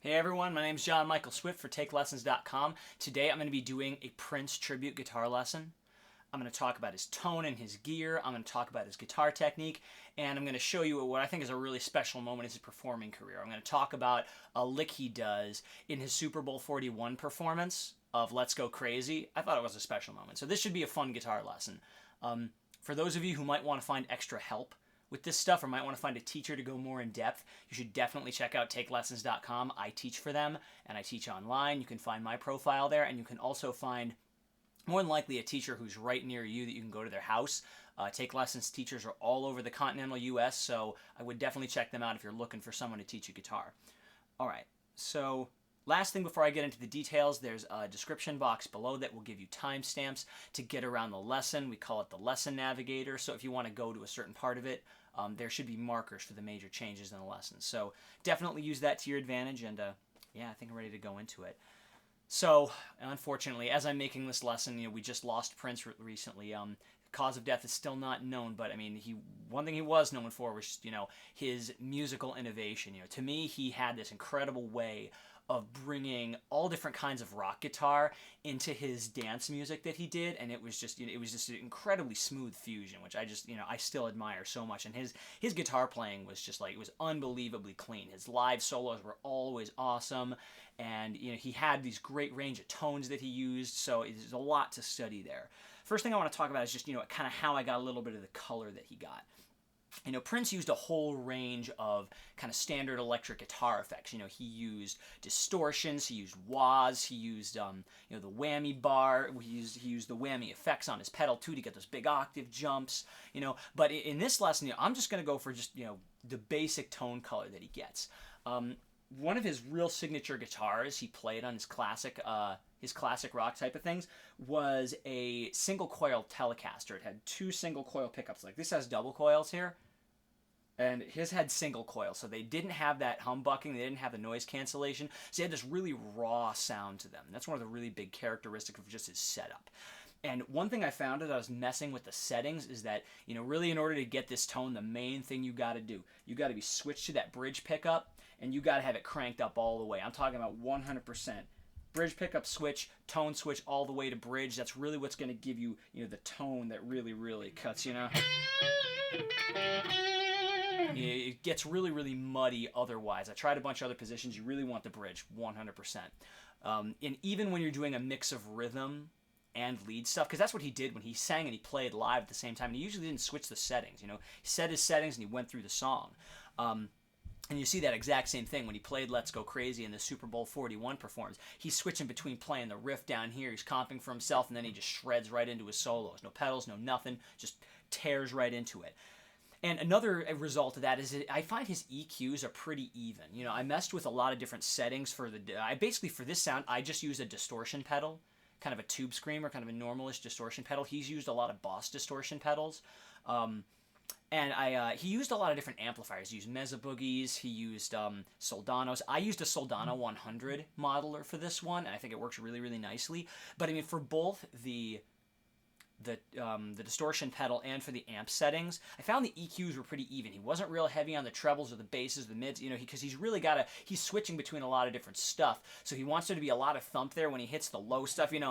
Hey everyone, my name is John Michael Swift for TakeLessons.com. Today I'm going to be doing a Prince tribute guitar lesson. I'm going to talk about his tone and his gear, I'm going to talk about his guitar technique, and I'm going to show you what I think is a really special moment in his performing career. I'm going to talk about a lick he does in his Super Bowl 41 performance of Let's Go Crazy. I thought it was a special moment, so this should be a fun guitar lesson. For those of you who might want to find extra help with this stuff or might want to find a teacher to go more in depth, you should definitely check out TakeLessons.com. I teach for them and I teach online. You can find my profile there, and you can also find more than likely a teacher who's right near you that you can go to their house. Take Lessons teachers are all over the continental US, so I would definitely check them out if you're looking for someone to teach you guitar. Alright, so last thing before I get into the details, there's a description box below that will give you timestamps to get around the lesson. We call it the lesson navigator, so if you want to go to a certain part of it, there should be markers for the major changes in the lesson. So definitely use that to your advantage, and yeah, I think I'm ready to go into it. So, unfortunately, as I'm making this lesson, we just lost Prince recently. The cause of death is still not known, but I mean, one thing he was known for was just, his musical innovation. To me, he had this incredible way of bringing all different kinds of rock guitar into his dance music that he did, and it was just an incredibly smooth fusion, which I still admire so much. And his guitar playing was just it was unbelievably clean. His live solos were always awesome, and he had these great range of tones that he used, so there's a lot to study there. First thing I want to talk about is just kind of how I got a little bit of the color that he got. Prince used a whole range of kind of standard electric guitar effects. He used distortions, he used wahs, he used the whammy bar, he used the whammy effects on his pedal too to get those big octave jumps. But in this lesson, I'm just going to go for just the basic tone color that he gets. One of his real signature guitars he played on his classic rock type of things was a single coil Telecaster. It had two single coil pickups. Like this has double coils here, and his had single coil, so they didn't have that humbucking, they didn't have the noise cancellation, so he had this really raw sound to them. That's one of the really big characteristics of just his setup. And one thing I found as I was messing with the settings is that, really in order to get this tone, the main thing you got to do, you got to be switched to that bridge pickup, and you got to have it cranked up all the way. I'm talking about 100%. Bridge pickup switch, tone switch all the way to bridge. That's really what's going to give you, the tone that really, really cuts, It gets really, really muddy otherwise. I tried a bunch of other positions. You really want the bridge, 100%. And even when you're doing a mix of rhythm and lead stuff, because that's what he did when he sang and he played live at the same time. And he usually didn't switch the settings, He set his settings and he went through the song. And you see that exact same thing when he played Let's Go Crazy in the Super Bowl 41 performance. He's switching between playing the riff down here, he's comping for himself, and then he just shreds right into his solos. No pedals, no nothing, just tears right into it. And another result of that is I find his EQs are pretty even. I messed with a lot of different settings for for this sound, I just used a distortion pedal, kind of a tube screamer, kind of a normalish distortion pedal. He's used a lot of Boss distortion pedals. And he used a lot of different amplifiers. He used Mesa Boogies, he used Soldanos. I used a Soldano 100 modeler for this one, and I think it works really, really nicely. But I mean, for both the distortion pedal and for the amp settings, I found the EQs were pretty even. He wasn't real heavy on the trebles or the basses, the mids, because he's switching between a lot of different stuff. So he wants there to be a lot of thump there when he hits the low stuff, And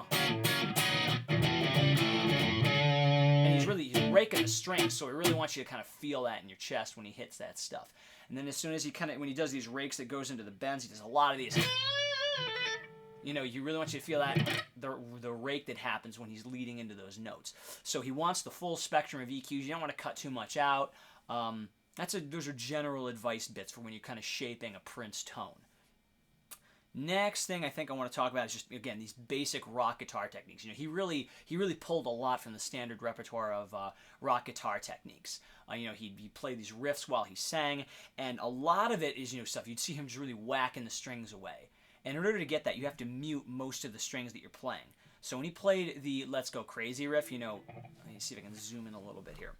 he's raking the strings, so he really wants you to kind of feel that in your chest when he hits that stuff. And then as soon as when he does these rakes that goes into the bends, he does a lot of these. You really want you to feel that, the rake that happens when he's leading into those notes. So he wants the full spectrum of EQs. You don't want to cut too much out. Those are general advice bits for when you're kind of shaping a Prince tone. Next thing I think I want to talk about is just, again, these basic rock guitar techniques. He really pulled a lot from the standard repertoire of rock guitar techniques. He played these riffs while he sang, and a lot of it is, stuff you'd see him just really whacking the strings away. And in order to get that, you have to mute most of the strings that you're playing. So when he played the Let's Go Crazy riff, let me see if I can zoom in a little bit here.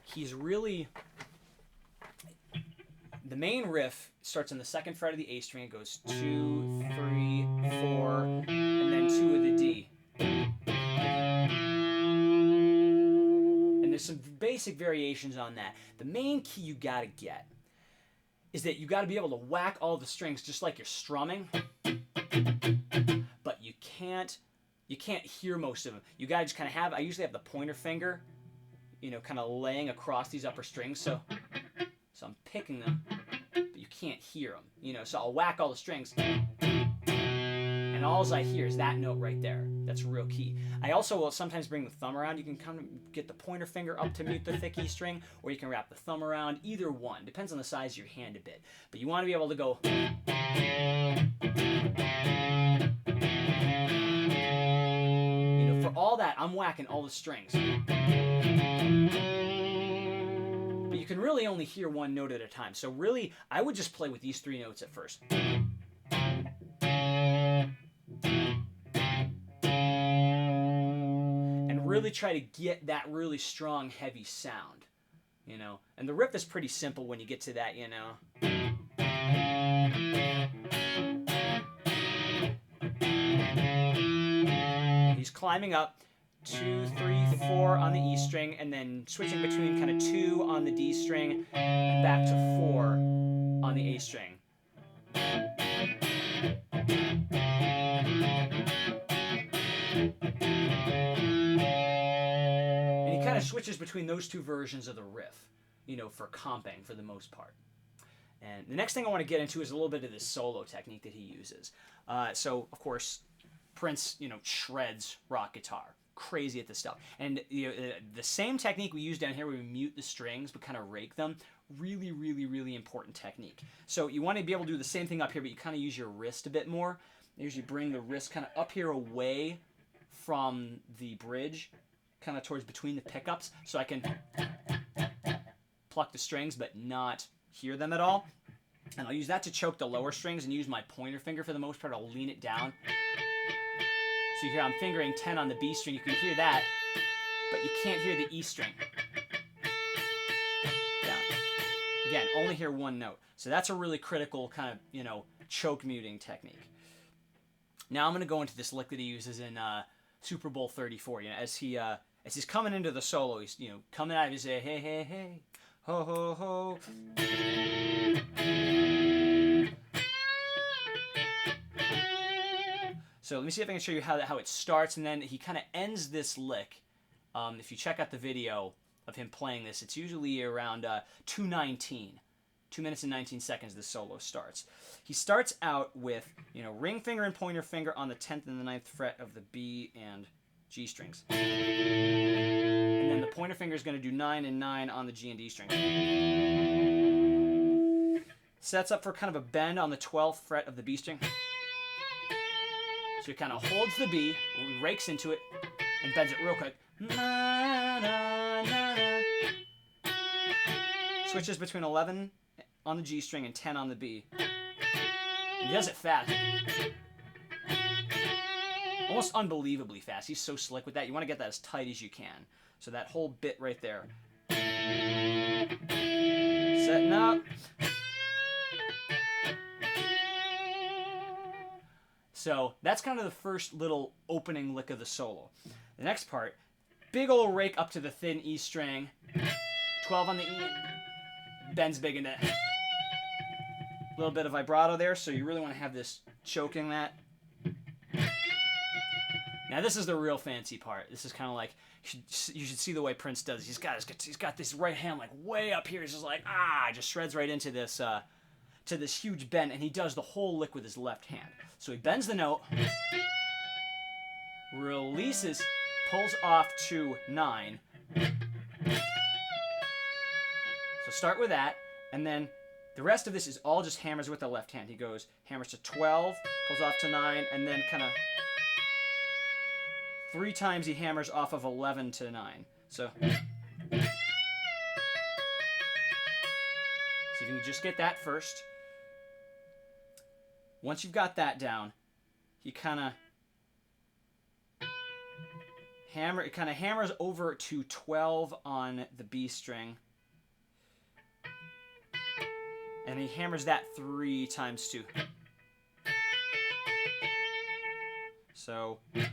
He's really... The main riff starts on the second fret of the A string. It goes 2, 3, 4, and then 2 of the D. And there's some basic variations on that. The main key you gotta get is that you got to be able to whack all the strings just like you're strumming, but you can't hear most of them. You got to just kind of have, I usually have the pointer finger, you know, kind of laying across these upper strings, so I'm picking them, but you can't hear them, you know, so I'll whack all the strings, and all I hear is that note right there. That's real key. I also will sometimes bring the thumb around. You can kind of get the pointer finger up to mute the thick E string, or you can wrap the thumb around. Either one. Depends on the size of your hand a bit. But you want to be able to go... You know, for all that, I'm whacking all the strings. But you can really only hear one note at a time. So really, I would just play with these 3 notes at first. Really try to get that really strong, heavy sound, you know. And the riff is pretty simple when you get to that, you know. He's climbing up 2, 3, 4 on the E string, and then switching between kind of 2 on the D string and back to 4 on the A string. Switches between those 2 versions of the riff, you know, for comping for the most part. And the next thing I want to get into is a little bit of this solo technique that he uses. So, of course, Prince, you know, shreds rock guitar. Crazy at this stuff. And you know, the same technique we use down here where we mute the strings but kind of rake them, really, really, really important technique. So you want to be able to do the same thing up here, but you kind of use your wrist a bit more. You usually bring the wrist kind of up here away from the bridge, kind of towards between the pickups, so I can pluck the strings but not hear them at all. And I'll use that to choke the lower strings and use my pointer finger for the most part. I'll lean it down. So you hear I'm fingering 10 on the B string. You can hear that, but you can't hear the E string. Down. Again, only hear one note. So that's a really critical kind of, you know, choke muting technique. Now I'm going to go into this lick that he uses in Super Bowl 34. You know, as he's coming into the solo, he's, you know, coming out of his hey, hey, hey, ho, ho, ho. So let me see if I can show you how it starts, and then he kind of ends this lick. If you check out the video of him playing this, it's usually around 2:19. 2 minutes and 19 seconds this solo starts. He starts out with, you know, ring finger and pointer finger on the 10th and the 9th fret of the B and G strings. And then the pointer finger is going to do 9 and 9 on the G and D strings. Sets up for kind of a bend on the 12th fret of the B string. So he kind of holds the B, rakes into it, and bends it real quick. Na, na, na, na. Switches between 11 on the G string and 10 on the B. And he does it fast. Almost unbelievably fast. He's so slick with that. You want to get that as tight as you can. So that whole bit right there. Setting up. So that's kind of the first little opening lick of the solo. The next part, big old rake up to the thin E string. 12 on the E. Bends big into a little bit of vibrato there, so you really want to have this choking that. Now this is the real fancy part. This is kind of like, you should see the way Prince does. He's got this right hand like way up here. He's just like, just shreds right into this to this huge bend, and he does the whole lick with his left hand. So he bends the note, releases, pulls off to 9. So start with that, and then the rest of this is all just hammers with the left hand. He goes, hammers to 12, pulls off to 9, and then kind of 3 times he hammers off of 11 to 9. So if you can just get that first. Once you've got that down, he kind of hammers over to 12 on the B string. And he hammers that 3 times too. So 1,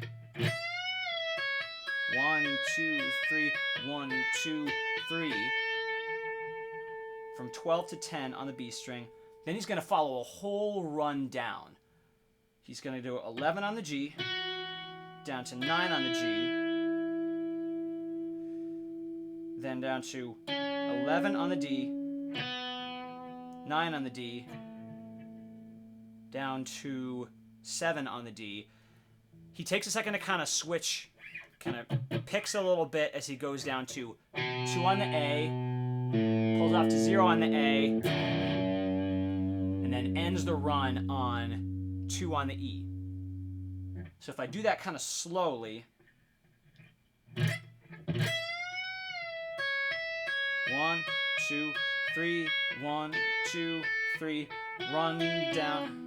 2, 3, 1, 2, 3. from 12 to 10 on the B string. Then he's going to follow a whole run down. He's going to do 11 on the G, down to 9 on the G, then down to 11 on the D, 9 on the D, down to 7 on the D. He takes a second to kind of switch, kind of picks a little bit as he goes down to 2 on the A, pulls off to 0 on the A, and then ends the run on 2 on the E. So if I do that kind of slowly, 1, 2, 3, 1, 2, 3, run down.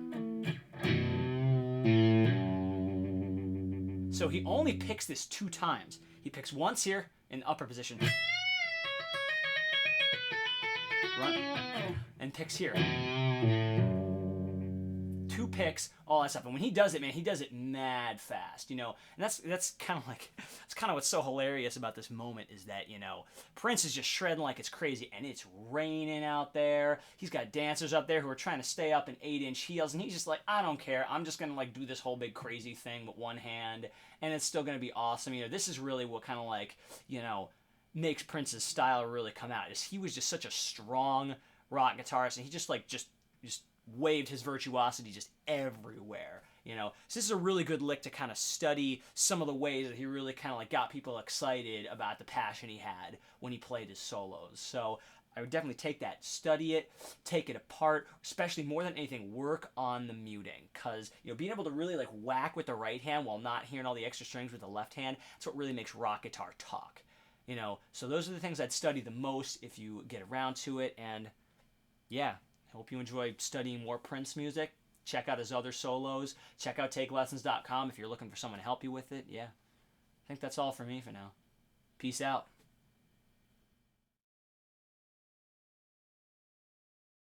So he only picks this 2 times. He picks once here in the upper position, run, and picks here. 2 picks, all that stuff. And when he does it, man, he does it mad fast, you know. And that's kind of like, that's kind of what's so hilarious about this moment is that, you know, Prince is just shredding like it's crazy, and it's raining out there. He's got dancers up there who are trying to stay up in 8-inch heels, and he's just like, I don't care. I'm just gonna like do this whole big crazy thing with one hand, and it's still gonna be awesome. You know, this is really what kind of like, you know, makes Prince's style really come out. Is he was just such a strong rock guitarist, and he just like just waved his virtuosity just everywhere, you know. So this is a really good lick to kind of study some of the ways that he really kind of like got people excited about the passion he had when he played his solos. So I would definitely take that, study it, take it apart, especially more than anything, work on the muting, because, you know, being able to really like whack with the right hand while not hearing all the extra strings with the left hand, that's what really makes rock guitar talk, you know. So those are the things I'd study the most if you get around to it. And yeah, hope you enjoy studying more Prince music. Check out his other solos. Check out TakeLessons.com if you're looking for someone to help you with it. Yeah, I think that's all for me for now. Peace out.